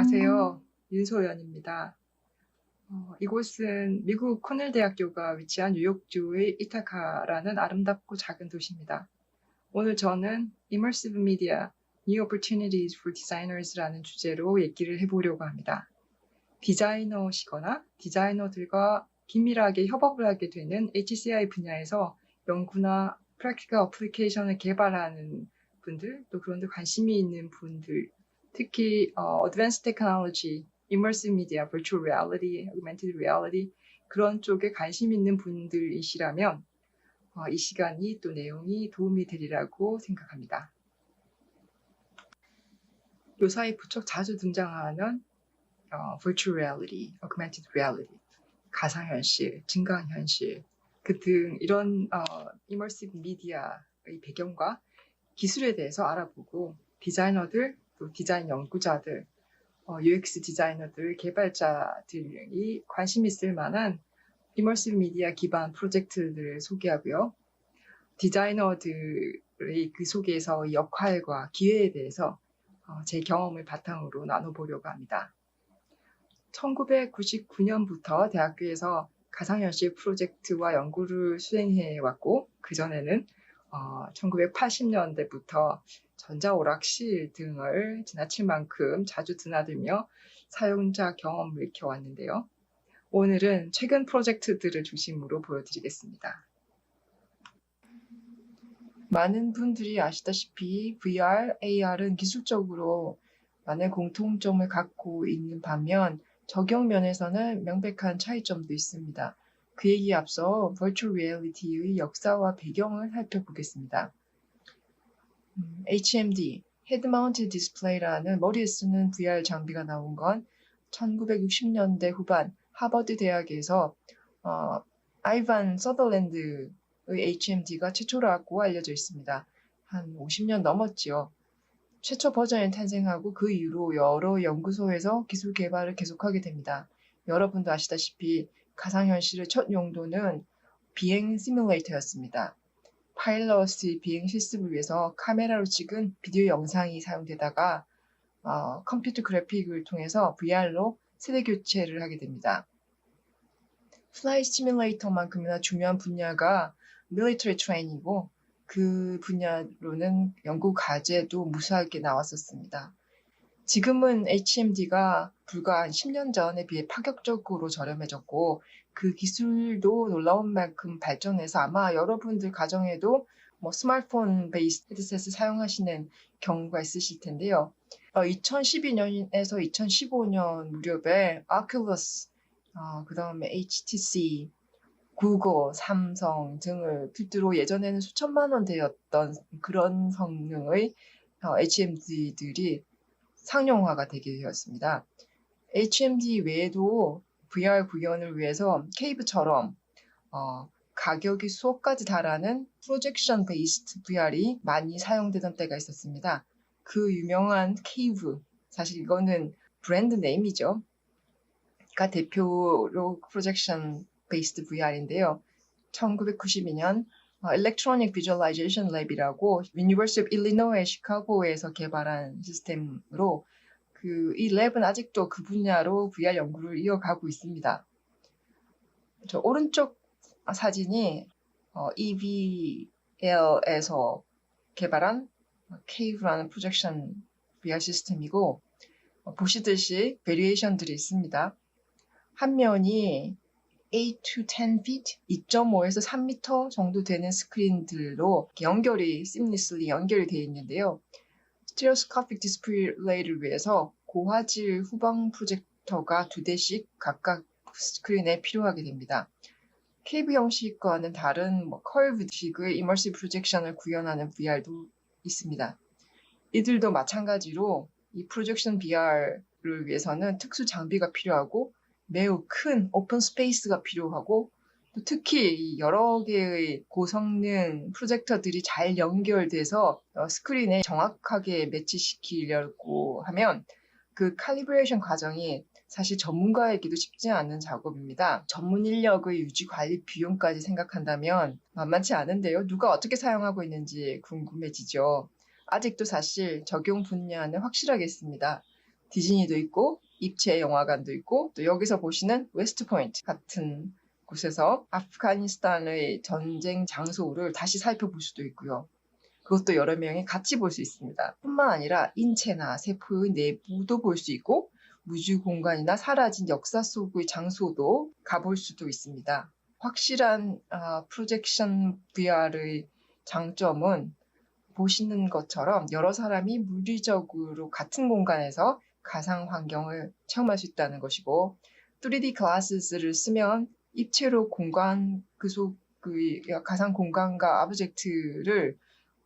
안녕하세요. 윤소연입니다. 이곳은 미국 코넬 대학교가 위치한 뉴욕주의 이타카라는 아름답고 작은 도시입니다. 오늘 저는 Immersive Media, New Opportunities for Designers라는 주제로 얘기를 해보려고 합니다. 디자이너시거나 디자이너들과 긴밀하게 협업을 하게 되는 HCI 분야에서 연구나 프랙티컬 어플리케이션을 개발하는 분들, 또 그런 데 관심이 있는 분들, 특히 Advanced Technology, Immersive Media, Virtual Reality, Augmented Reality 그런 쪽에 관심 있는 분들이시라면 이 시간이 또 내용이 도움이 되리라고 생각합니다. 요사이 부쩍 자주 등장하는 Virtual Reality, Augmented Reality, 가상현실, 증강현실 등 이런 Immersive Media의 배경과 기술에 대해서 알아보고 디자이너들, 또 디자인 연구자들, UX 디자이너들, 개발자들이 관심 있을 만한 Immersive Media 기반 프로젝트들을 소개하고요. 디자이너들의 그 속에서 역할과 기회에 대해서 제 경험을 바탕으로 나눠보려고 합니다. 1999년부터 대학교에서 가상현실 프로젝트와 연구를 수행해왔고, 그전에는 1980년대부터 전자오락실 등을 지나칠 만큼 자주 드나들며 사용자 경험을 익혀왔는데요. 오늘은 최근 프로젝트들을 중심으로 보여드리겠습니다. 많은 분들이 아시다시피 VR, AR은 기술적으로 많은 공통점을 갖고 있는 반면 적용 면에서는 명백한 차이점도 있습니다. 그 얘기에 앞서 Virtual Reality의 역사와 배경을 살펴보겠습니다. HMD, Head Mounted Display라는 머리에 쓰는 VR 장비가 나온 건 1960년대 후반 하버드 대학에서 아이반 서더랜드의 HMD가 최초라고 알려져 있습니다. 한 50년 넘었지요. 최초 버전이 탄생하고 그 이후로 여러 연구소에서 기술 개발을 계속하게 됩니다. 여러분도 아시다시피 가상현실의 첫 용도는 비행 시뮬레이터였습니다. 파일럿의 비행 실습을 위해서 카메라로 찍은 비디오 영상이 사용되다가 컴퓨터 그래픽을 통해서 VR로 세대 교체를 하게 됩니다. 플라이 시뮬레이터만큼이나 중요한 분야가 밀리터리 트레이닝이고 그 분야로는 연구 과제도 무수하게 나왔었습니다. 지금은 HMD가 불과 한 10년 전에 비해 파격적으로 저렴해졌고 그 기술도 놀라운 만큼 발전해서 아마 여러분들 가정에도 스마트폰 베이스 헤드셋을 사용하시는 경우가 있으실 텐데요. 2012년에서 2015년 무렵에 아큘러스, 그 다음에 HTC, 구글, 삼성 등을 필두로 예전에는 수천만 원대였던 그런 성능의 HMD들이 상용화가 되게 되었습니다. HMD 외에도 VR 구현을 위해서 케이브처럼 가격이 수억까지 달하는 프로젝션 베이스드 VR이 많이 사용되던 때가 있었습니다. 그 유명한 케이브, 사실 이거는 브랜드 네임이죠. 가 대표로 프로젝션 베이스드 VR인데요. 1992년 Electronic Visualization Lab이라고 University of Illinois 시카고에서 개발한 시스템으로 이 랩은 아직도 그 분야로 VR 연구를 이어가고 있습니다. 저 오른쪽 사진이 EVL에서 개발한 Cave라는 프로젝션 VR 시스템이고 보시듯이 베리에이션들이 있습니다. 한 면이 8 to 10 feet, 2.5에서 3m 정도 되는 스크린들로 seamlessly 연결이 되어 있는데요. 스테레오스코픽 디스플레이를 위해서 고화질 후방 프로젝터가 2대씩 각각 스크린에 필요하게 됩니다. 케이브 형식과는 다른 커브식의 이머시브 프로젝션을 구현하는 VR도 있습니다. 이들도 마찬가지로 이 프로젝션 VR을 위해서는 특수 장비가 필요하고 매우 큰 오픈 스페이스가 필요하고 또 특히 여러 개의 고성능 프로젝터들이 잘 연결돼서 스크린에 정확하게 매치시키려고 하면 그 칼리브레이션 과정이 사실 전문가에게도 쉽지 않은 작업입니다. 전문 인력의 유지 관리 비용까지 생각한다면 만만치 않은데요. 누가 어떻게 사용하고 있는지 궁금해지죠. 아직도 사실 적용 분야는 확실하게 있습니다. 디즈니도 있고 입체 영화관도 있고 또 여기서 보시는 웨스트 포인트 같은 곳에서 아프가니스탄의 전쟁 장소를 다시 살펴볼 수도 있고요. 그것도 여러 명이 같이 볼 수 있습니다. 뿐만 아니라 인체나 세포의 내부도 볼 수 있고 무주 공간이나 사라진 역사 속의 장소도 가볼 수도 있습니다. 확실한 프로젝션 VR의 장점은 보시는 것처럼 여러 사람이 물리적으로 같은 공간에서 가상 환경을 체험할 수 있다는 것이고 3D 글라스를 쓰면 입체로 공간 그 속의 가상 공간과 오브젝트를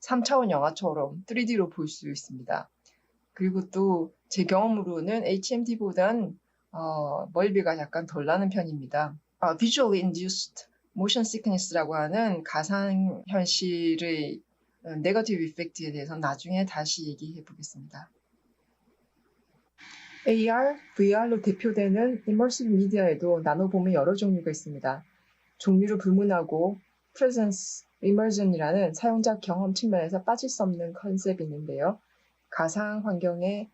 3차원 영화처럼 3D로 볼 수 있습니다. 그리고 또 제 경험으로는 HMD보단 멀미가 약간 덜 나는 편입니다. Visually Induced Motion Sickness라고 하는 가상현실의 네거티브 이펙트에 대해서는 나중에 다시 얘기해 보겠습니다. AR, VR로 대표되는 Immersive Media에도 나눠보면 여러 종류가 있습니다. 종류를 불문하고 Presence Immersion이라는 사용자 경험 측면에서 빠질 수 없는 컨셉이 있는데요. 가상 환경에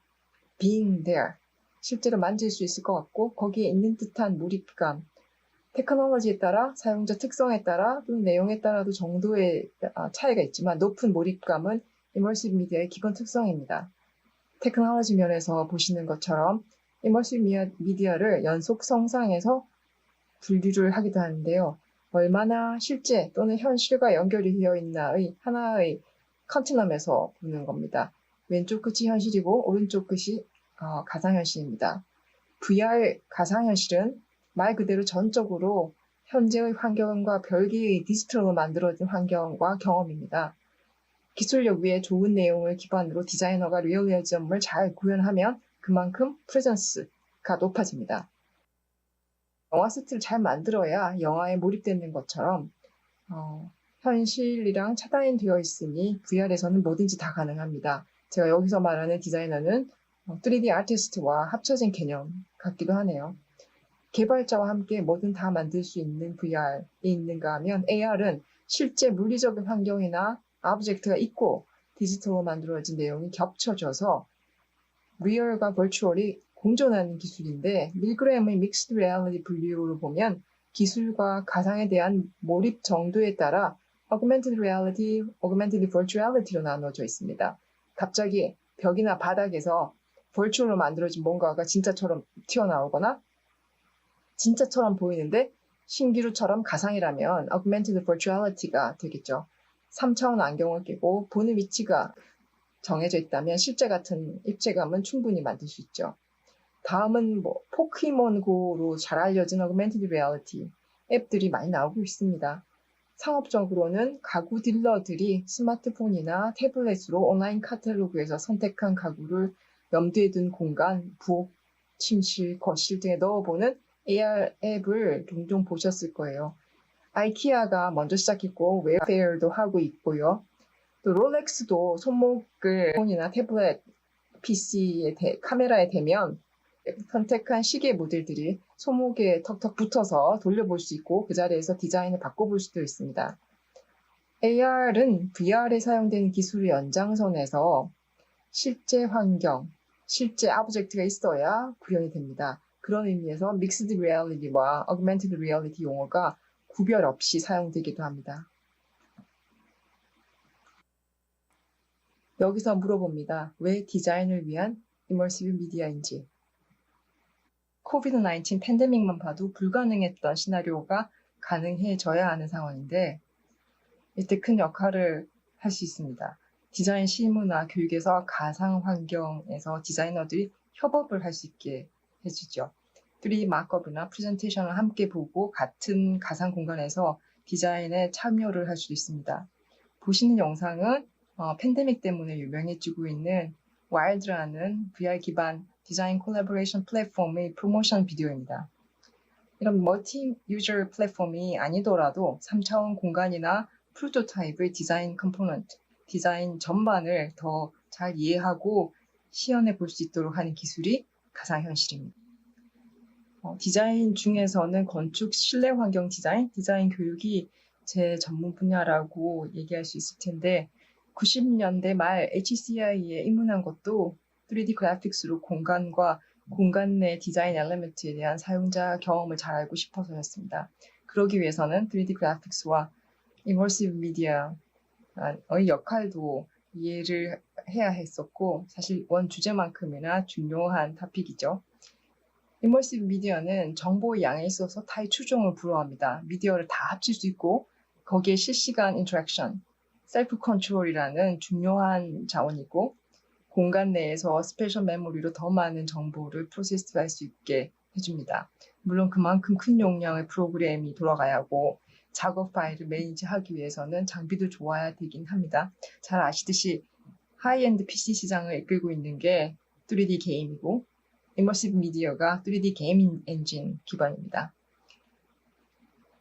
being there, 실제로 만질 수 있을 것 같고 거기에 있는 듯한 몰입감, 테크놀로지에 따라 사용자 특성에 따라 또는 내용에 따라도 정도의 차이가 있지만 높은 몰입감은 Immersive Media의 기본 특성입니다. 테크놀로지 면에서 보시는 것처럼 Immersive Media를 연속 성상에서 분류를 하기도 하는데요. 얼마나 실제 또는 현실과 연결이 되어 있나의 하나의 컨티넘에서 보는 겁니다. 왼쪽 끝이 현실이고 오른쪽 끝이 가상현실입니다. VR 가상현실은 말 그대로 전적으로 현재의 환경과 별개의 디지털로 만들어진 환경과 경험입니다. 기술력 위에 좋은 내용을 기반으로 디자이너가 리얼리즘을 잘 구현하면 그만큼 프레젠스가 높아집니다. 영화 세트를 잘 만들어야 영화에 몰입되는 것처럼 현실이랑 차단이 되어 있으니 VR에서는 뭐든지 다 가능합니다. 제가 여기서 말하는 디자이너는 3D 아티스트와 합쳐진 개념 같기도 하네요. 개발자와 함께 뭐든 다 만들 수 있는 VR이 있는가 하면 AR은 실제 물리적인 환경이나 오브젝트가 있고 디지털로 만들어진 내용이 겹쳐져서 리얼과 버추얼이 공존하는 기술인데 밀그램의 믹스드 리얼리티 분류로 보면 기술과 가상에 대한 몰입 정도에 따라 Augmented Reality, Augmented Virtuality로 나눠져 있습니다. 갑자기 벽이나 바닥에서 버추얼로 만들어진 뭔가가 진짜처럼 튀어나오거나 진짜처럼 보이는데 신기루처럼 가상이라면 Augmented Virtuality가 되겠죠. 3차원 안경을 끼고 보는 위치가 정해져 있다면 실제 같은 입체감은 충분히 만들 수 있죠. 다음은 포켓몬고로 잘 알려진 Augmented Reality 앱들이 많이 나오고 있습니다. 상업적으로는 가구 딜러들이 스마트폰이나 태블릿으로 온라인 카탈로그에서 선택한 가구를 염두에 둔 공간, 부엌, 침실, 거실 등에 넣어보는 AR 앱을 종종 보셨을 거예요. 아이키아가 먼저 시작했고 웨어페어도 하고 있고요. 또 롤렉스도 손목을 폰이나 태블릿, PC의 카메라에 대면 선택한 시계 모델들이 손목에 턱턱 붙어서 돌려볼 수 있고 그 자리에서 디자인을 바꿔볼 수도 있습니다. AR은 VR에 사용되는 기술의 연장선에서 실제 환경, 실제 오브젝트가 있어야 구현이 됩니다. 그런 의미에서 믹스드 리얼리티와 어그멘티드 리얼리티 용어가 구별 없이 사용되기도 합니다. 여기서 물어봅니다. 왜 디자인을 위한 이머시브 미디어인지. 코비드-19 팬데믹만 봐도 불가능했던 시나리오가 가능해져야 하는 상황인데 이때 큰 역할을 할 수 있습니다. 디자인 실무나 교육에서 가상 환경에서 디자이너들이 협업을 할 수 있게 해주죠. 3D 마크업이나 프레젠테이션을 함께 보고 같은 가상 공간에서 디자인에 참여를 할 수도 있습니다. 보시는 영상은 팬데믹 때문에 유명해지고 있는 와일드라는 VR 기반 디자인 콜라보레이션 플랫폼의 프로모션 비디오입니다. 이런 멀티 유저 플랫폼이 아니더라도 3차원 공간이나 프로토타입의 디자인 컴포넌트, 디자인 전반을 더 잘 이해하고 시연해 볼 수 있도록 하는 기술이 가상현실입니다. 디자인 중에서는 건축 실내 환경 디자인, 디자인 교육이 제 전문 분야라고 얘기할 수 있을 텐데 90년대 말 HCI에 입문한 것도 3D 그래픽스로 공간과 공간 내 디자인 엘리먼트에 대한 사용자 경험을 잘 알고 싶어서였습니다. 그러기 위해서는 3D 그래픽스와 immersive media의 역할도 이해를 해야 했었고 사실 원 주제만큼이나 중요한 토픽이죠. immersive media는 정보의 양에 있어서 타의 추종을 불허합니다. 미디어를 다 합칠 수 있고 거기에 실시간 인터랙션, 셀프 컨트롤이라는 중요한 자원이고 공간 내에서 스페셜 메모리로 더 많은 정보를 프로세스할 수 있게 해줍니다. 물론 그만큼 큰 용량의 프로그램이 돌아가야 하고 작업 파일을 매니지하기 위해서는 장비도 좋아야 되긴 합니다. 잘 아시듯이 하이엔드 PC 시장을 이끌고 있는 게 3D 게임이고 immersive 미디어가 3D 게임 엔진 기반입니다.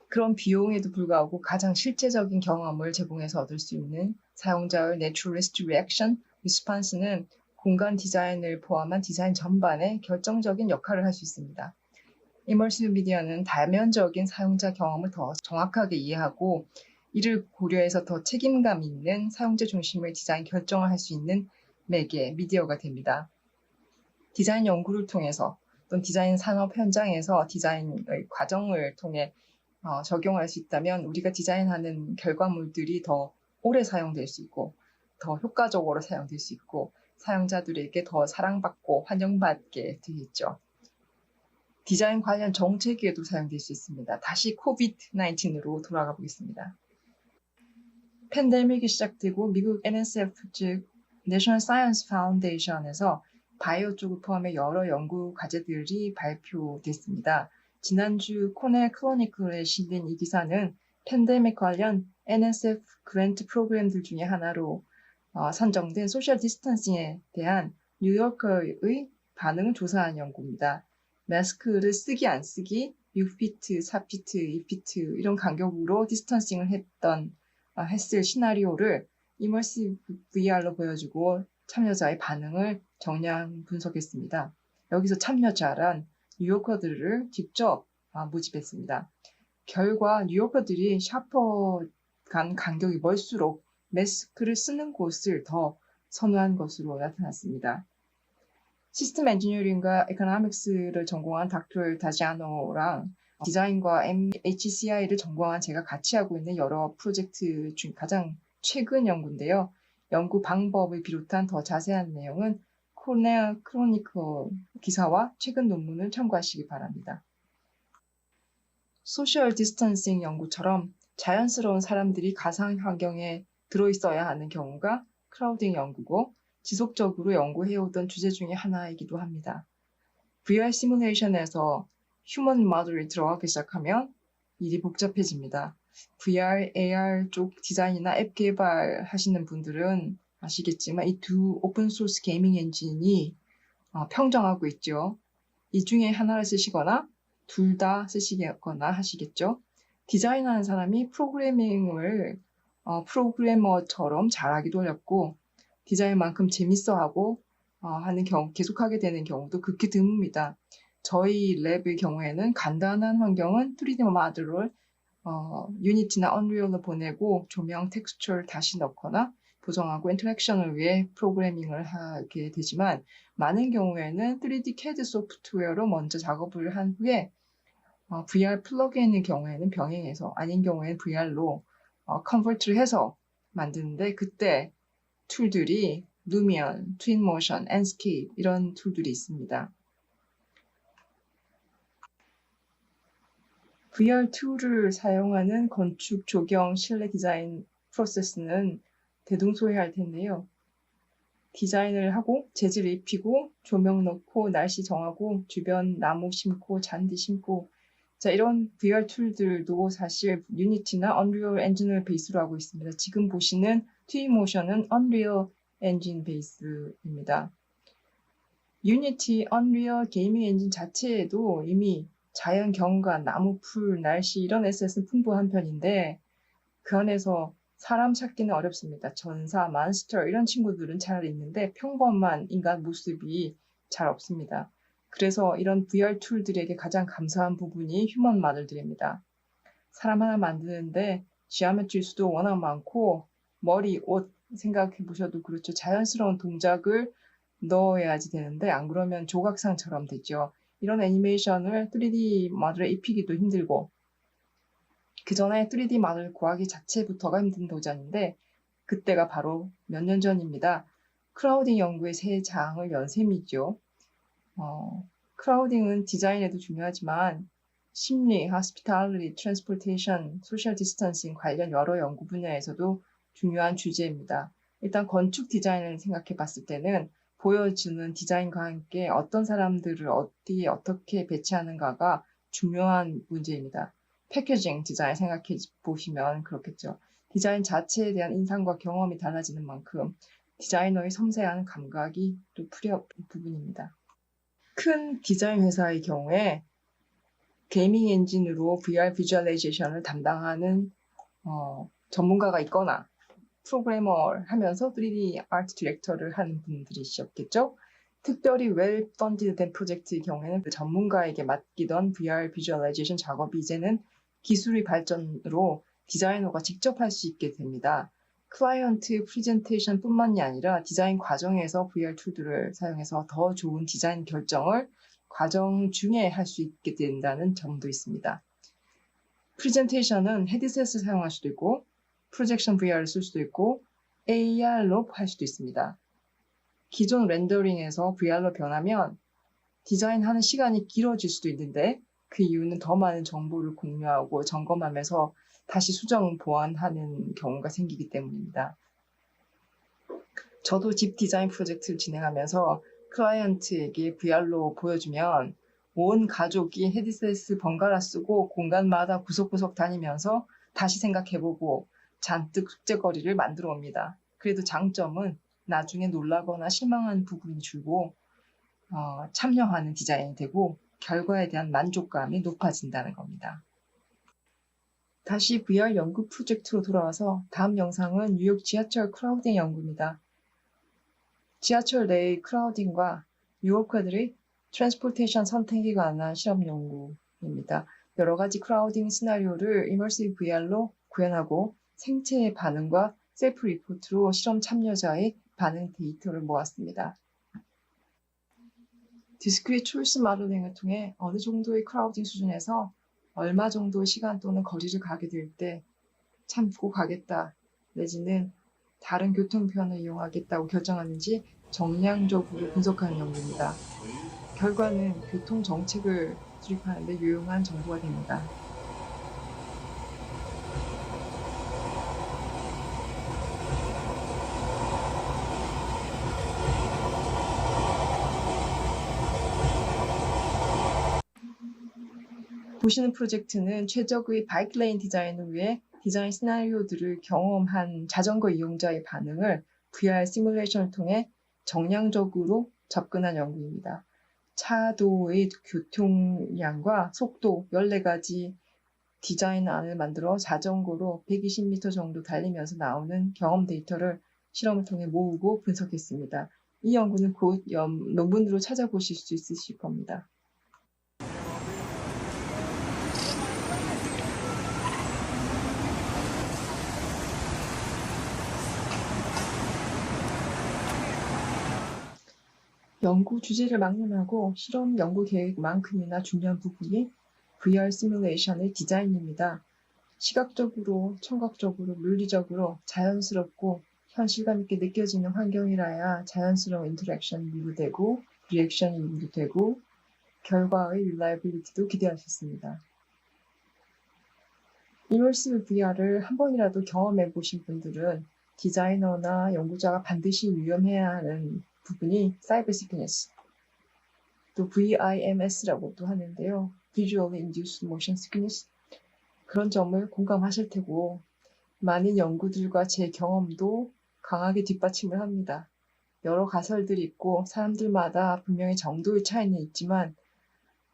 그런 비용에도 불구하고 가장 실제적인 경험을 제공해서 얻을 수 있는 사용자의 Naturalist Reaction Response는 공간 디자인을 포함한 디자인 전반에 결정적인 역할을 할 수 있습니다. Immersive Media는 다면적인 사용자 경험을 더 정확하게 이해하고 이를 고려해서 더 책임감 있는 사용자 중심의 디자인 결정을 할 수 있는 매개, 미디어가 됩니다. 디자인 연구를 통해서 또는 디자인 산업 현장에서 디자인의 과정을 통해 적용할 수 있다면 우리가 디자인하는 결과물들이 더 오래 사용될 수 있고 더 효과적으로 사용될 수 있고 사용자들에게 더 사랑받고 환영받게 되겠죠. 디자인 관련 정책에도 사용될 수 있습니다. 다시 COVID-19으로 돌아가 보겠습니다. 팬데믹이 시작되고 미국 NSF 즉 National Science Foundation에서 바이오 쪽을 포함해 여러 연구 과제들이 발표됐습니다. 지난주 코넬 크로니클에 실린 이 기사는 팬데믹 관련 NSF 그랜트 프로그램들 중에 하나로 선정된 소셜 디스턴싱에 대한 뉴요커의 반응을 조사한 연구입니다. 마스크를 쓰기 안 쓰기 6피트, 4피트, 2피트 이런 간격으로 디스턴싱을 했을 시나리오를 이머시브 VR로 보여주고 참여자의 반응을 정량 분석했습니다. 여기서 참여자란 뉴요커들을 직접 모집했습니다. 결과 뉴요커들이 샤퍼 간 간격이 멀수록 마스크를 쓰는 곳을 더 선호한 것으로 나타났습니다. 시스템 엔지니어링과 에코노믹스를 전공한 닥터 다지아노랑 디자인과 HCI를 전공한 제가 같이 하고 있는 여러 프로젝트 중 가장 최근 연구인데요. 연구 방법을 비롯한 더 자세한 내용은 코넬 크로니클 기사와 최근 논문을 참고하시기 바랍니다. 소셜 디스턴싱 연구처럼 자연스러운 사람들이 가상 환경에 들어있어야 하는 경우가 크라우딩 연구고 지속적으로 연구해오던 주제 중에 하나이기도 합니다. VR 시뮬레이션에서 휴먼 모델이 들어가기 시작하면 일이 복잡해집니다. VR, AR 쪽 디자인이나 앱 개발하시는 분들은 아시겠지만 이 두 오픈소스 게이밍 엔진이 평정하고 있죠. 이 중에 하나를 쓰시거나 둘 다 쓰시거나 하시겠죠. 디자인하는 사람이 프로그래밍을 프로그래머처럼 잘하기도 어렵고 디자인만큼 재밌어하고 하는 경우, 계속하게 되는 경우도 극히 드뭅니다. 저희 랩의 경우에는 간단한 환경은 3D 모델을 유니티나 언리얼로 보내고 조명, 텍스처를 다시 넣거나 보정하고 인터랙션을 위해 프로그래밍을 하게 되지만 많은 경우에는 3D CAD 소프트웨어로 먼저 작업을 한 후에 VR 플러그인의 경우에는 병행해서 아닌 경우에는 VR로 컨버트를 해서 만드는데 그때 툴들이 루미언, 트윈모션, 앤스케이프 이런 툴들이 있습니다. VR 툴을 사용하는 건축, 조경, 실내 디자인 프로세스는 대동소이할 텐데요. 디자인을 하고 재질을 입히고 조명 넣고 날씨 정하고 주변 나무 심고 잔디 심고 자 이런 VR 툴들도 사실 유니티나 언리얼 엔진을 베이스로 하고 있습니다. 지금 보시는 트윈모션은 언리얼 엔진 베이스입니다. 유니티, 언리얼 게이밍 엔진 자체에도 이미 자연 경관, 나무, 풀, 날씨 이런 에셋은 풍부한 편인데 그 안에서 사람 찾기는 어렵습니다. 전사, 몬스터 이런 친구들은 잘 있는데 평범한 인간 모습이 잘 없습니다. 그래서 이런 VR 툴들에게 가장 감사한 부분이 휴먼 모델들입니다. 사람 하나 만드는데 지오메트리 수도 워낙 많고 머리, 옷 생각해 보셔도 그렇죠. 자연스러운 동작을 넣어야지 되는데 안 그러면 조각상처럼 되죠. 이런 애니메이션을 3D 모델에 입히기도 힘들고 그 전에 3D 모델 구하기 자체부터가 힘든 도전인데 그때가 바로 몇 년 전입니다. 크라우딩 연구의 새 장을 연 셈이죠. 크라우딩은 디자인에도 중요하지만 심리, hospitality, transportation, social distancing 관련 여러 연구 분야에서도 중요한 주제입니다. 일단 건축 디자인을 생각해 봤을 때는 보여주는 디자인과 함께 어떤 사람들을 어디에 어떻게 배치하는가가 중요한 문제입니다. 패키징 디자인 생각해 보시면 그렇겠죠. 디자인 자체에 대한 인상과 경험이 달라지는 만큼 디자이너의 섬세한 감각이 또 필요한 부분입니다. 큰 디자인 회사의 경우에 게이밍 엔진으로 VR 비주얼라이제이션을 담당하는 전문가가 있거나 프로그래머를 하면서 3D 아트 디렉터를 하는 분들이셨겠죠. 특별히 웰 펀디드 프로젝트의 경우에는 그 전문가에게 맡기던 VR 비주얼라이제이션 작업이 이제는 기술의 발전으로 디자이너가 직접 할 수 있게 됩니다. 클라이언트 프레젠테이션 뿐만이 아니라 디자인 과정에서 VR 툴들을 사용해서 더 좋은 디자인 결정을 과정 중에 할 수 있게 된다는 점도 있습니다. 프레젠테이션은 헤드셋을 사용할 수도 있고 프로젝션 VR을 쓸 수도 있고 AR로 할 수도 있습니다. 기존 렌더링에서 VR로 변하면 디자인하는 시간이 길어질 수도 있는데 그 이유는 더 많은 정보를 공유하고 점검하면서 다시 수정 보완하는 경우가 생기기 때문입니다. 저도 집 디자인 프로젝트를 진행하면서 클라이언트에게 VR로 보여주면 온 가족이 헤드셋을 번갈아 쓰고 공간마다 구석구석 다니면서 다시 생각해보고 잔뜩 숙제거리를 만들어 옵니다. 그래도 장점은 나중에 놀라거나 실망한 부분이 줄고 참여하는 디자인이 되고 결과에 대한 만족감이 높아진다는 겁니다. 다시 VR 연구 프로젝트로 돌아와서 다음 영상은 뉴욕 지하철 크라우딩 연구입니다. 지하철 내의 크라우딩과 유혹커들의 트랜스포테이션 선택에 관한 실험 연구입니다. 여러 가지 크라우딩 시나리오를 이머시브 VR로 구현하고 생체의 반응과 셀프 리포트로 실험 참여자의 반응 데이터를 모았습니다. 디스크릿 초이스 모델링을 통해 어느 정도의 크라우딩 수준에서 얼마 정도의 시간 또는 거리를 가게 될 때 참고 가겠다 내지는 다른 교통편을 이용하겠다고 결정하는지 정량적으로 분석하는 연구입니다. 결과는 교통 정책을 수립하는 데 유용한 정보가 됩니다. 보시는 프로젝트는 최적의 바이크 레인 디자인을 위해 디자인 시나리오들을 경험한 자전거 이용자의 반응을 VR 시뮬레이션을 통해 정량적으로 접근한 연구입니다. 차도의 교통량과 속도 14가지 디자인안을 만들어 자전거로 120m 정도 달리면서 나오는 경험 데이터를 실험을 통해 모으고 분석했습니다. 이 연구는 곧 논문으로 찾아보실 수 있으실 겁니다. 연구 주제를 망라하고 실험 연구 계획만큼이나 중요한 부분이 VR 시뮬레이션의 디자인입니다. 시각적으로, 청각적으로, 물리적으로 자연스럽고 현실감 있게 느껴지는 환경이라야 자연스러운 인터랙션이 유도되고 리액션이 유도되고 결과의 릴라이빌리티도 기대할 수 있습니다. 이머시브 VR을 한 번이라도 경험해 보신 분들은 디자이너나 연구자가 반드시 유념해야 하는 부분이 사이버 시크니스, 또 VIMS라고도 하는데요. Visually Induced Motion Sickness. 그런 점을 공감하실 테고 많은 연구들과 제 경험도 강하게 뒷받침을 합니다. 여러 가설들이 있고 사람들마다 분명히 정도의 차이는 있지만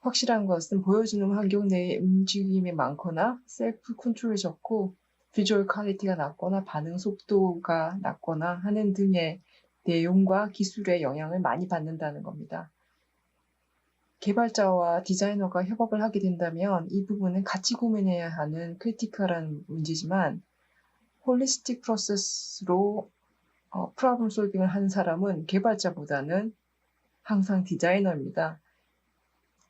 확실한 것은 보여주는 환경 내에 움직임이 많거나 셀프 컨트롤이 적고 비주얼 퀄리티가 낮거나 반응 속도가 낮거나 하는 등의 내용과 기술의 영향을 많이 받는다는 겁니다. 개발자와 디자이너가 협업을 하게 된다면 이 부분은 같이 고민해야 하는 크리티컬한 문제지만 홀리스틱 프로세스로 프로블럼 솔빙을 하는 사람은 개발자보다는 항상 디자이너입니다.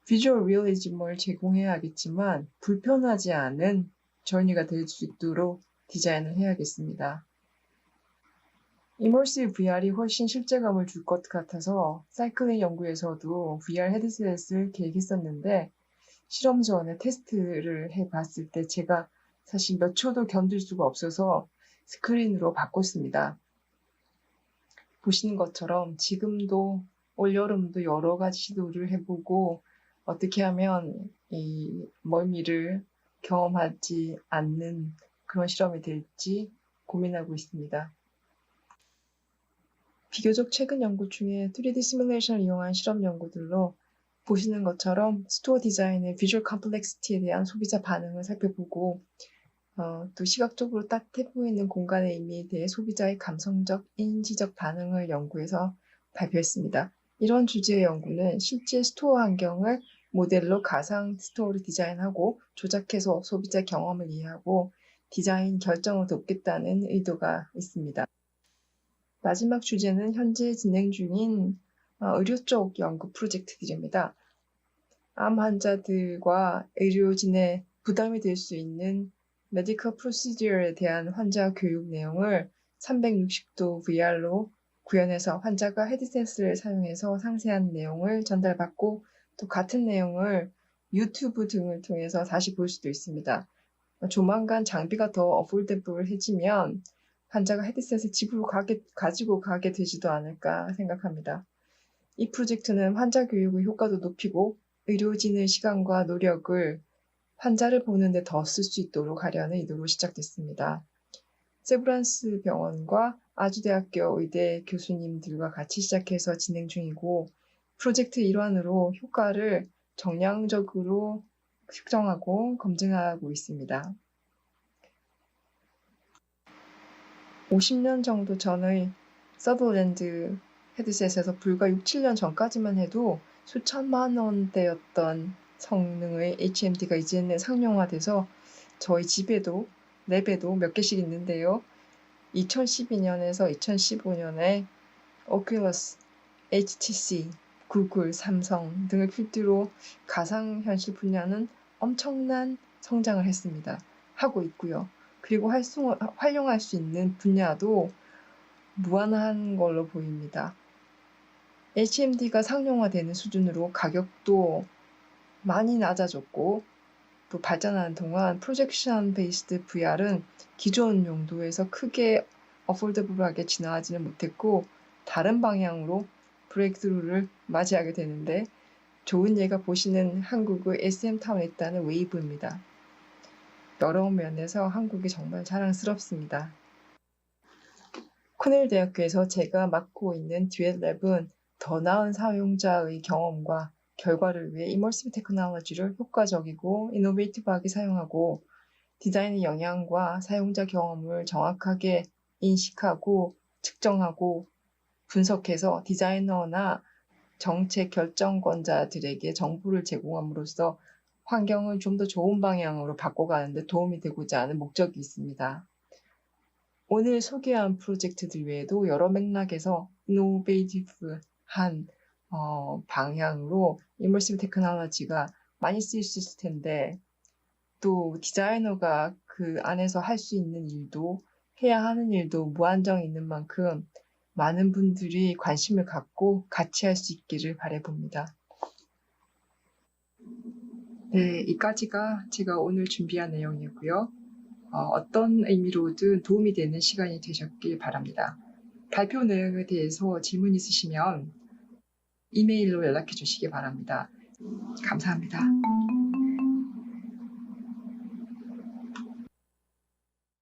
비주얼 리얼리즘을 제공해야겠지만 불편하지 않은 저니가 될 수 있도록 디자인을 해야겠습니다. 이머시브 VR이 훨씬 실제감을 줄 것 같아서 사이클링 연구에서도 VR 헤드셋을 계획했었는데 실험 전에 테스트를 해봤을 때 제가 사실 몇 초도 견딜 수가 없어서 스크린으로 바꿨습니다. 보시는 것처럼 지금도 올여름도 여러 가지 시도를 해보고 어떻게 하면 이 멀미를 경험하지 않는 그런 실험이 될지 고민하고 있습니다. 비교적 최근 연구 중에 3D 시뮬레이션을 이용한 실험 연구들로 보시는 것처럼 스토어 디자인의 비주얼 컴플렉시티에 대한 소비자 반응을 살펴보고 또 시각적으로 따뜻해 보이는 공간의 의미에 대해 소비자의 감성적, 인지적 반응을 연구해서 발표했습니다. 이런 주제의 연구는 실제 스토어 환경을 모델로 가상 스토어를 디자인하고 조작해서 소비자 경험을 이해하고 디자인 결정을 돕겠다는 의도가 있습니다. 마지막 주제는 현재 진행 중인 의료 쪽 연구 프로젝트들입니다. 암 환자들과 의료진의 부담이 될 수 있는 메디컬 프로시저에 대한 환자 교육 내용을 360도 VR로 구현해서 환자가 헤드셋을 사용해서 상세한 내용을 전달받고 또 같은 내용을 유튜브 등을 통해서 다시 볼 수도 있습니다. 조만간 장비가 더 어폴더블해지면 환자가 헤드셋을 집으로 가지고 가게 되지도 않을까 생각합니다. 이 프로젝트는 환자 교육의 효과도 높이고 의료진의 시간과 노력을 환자를 보는데 더 쓸 수 있도록 하려는 의도로 시작됐습니다. 세브란스 병원과 아주대학교 의대 교수님들과 같이 시작해서 진행 중이고 프로젝트 일환으로 효과를 정량적으로 측정하고 검증하고 있습니다. 50년 정도 전의 서더랜드 헤드셋에서 불과 6, 7년 전까지만 해도 수천만 원대였던 성능의 HMD가 이제는 상용화돼서 저희 집에도 랩에도 몇 개씩 있는데요. 2012년에서 2015년에 오큘러스, HTC, 구글, 삼성 등을 필두로 가상현실 분야는 엄청난 성장을 하고 있고요. 그리고 활용할 수 있는 분야도 무한한 걸로 보입니다. HMD가 상용화되는 수준으로 가격도 많이 낮아졌고 또 발전하는 동안 프로젝션 베이스드 VR은 기존 용도에서 크게 어폴더블하게 진화하지는 못했고 다른 방향으로 브레이크스루를 맞이하게 되는데 좋은 예가 보시는 한국의 SM타운에 있다는 웨이브입니다. 여러 면에서 한국이 정말 자랑스럽습니다. 코넬 대학교에서 제가 맡고 있는 듀엣랩은 더 나은 사용자의 경험과 결과를 위해 이머시브 테크놀로지를 효과적이고 이노베이티브하게 사용하고 디자인의 영향과 사용자 경험을 정확하게 인식하고 측정하고 분석해서 디자이너나 정책 결정권자들에게 정보를 제공함으로써 환경을 좀 더 좋은 방향으로 바꿔가는 데 도움이 되고자 하는 목적이 있습니다. 오늘 소개한 프로젝트들 외에도 여러 맥락에서 이노베이티브한 방향으로 이머시브 테크놀로지가 많이 쓰일 수 있을 텐데 또 디자이너가 그 안에서 할 수 있는 일도 해야 하는 일도 무한정 있는 만큼 많은 분들이 관심을 갖고 같이 할 수 있기를 바라봅니다. 네, 이까지가 제가 오늘 준비한 내용이고요. 어떤 의미로든 도움이 되는 시간이 되셨길 바랍니다. 발표 내용에 대해서 질문 있으시면 이메일로 연락해 주시기 바랍니다. 감사합니다.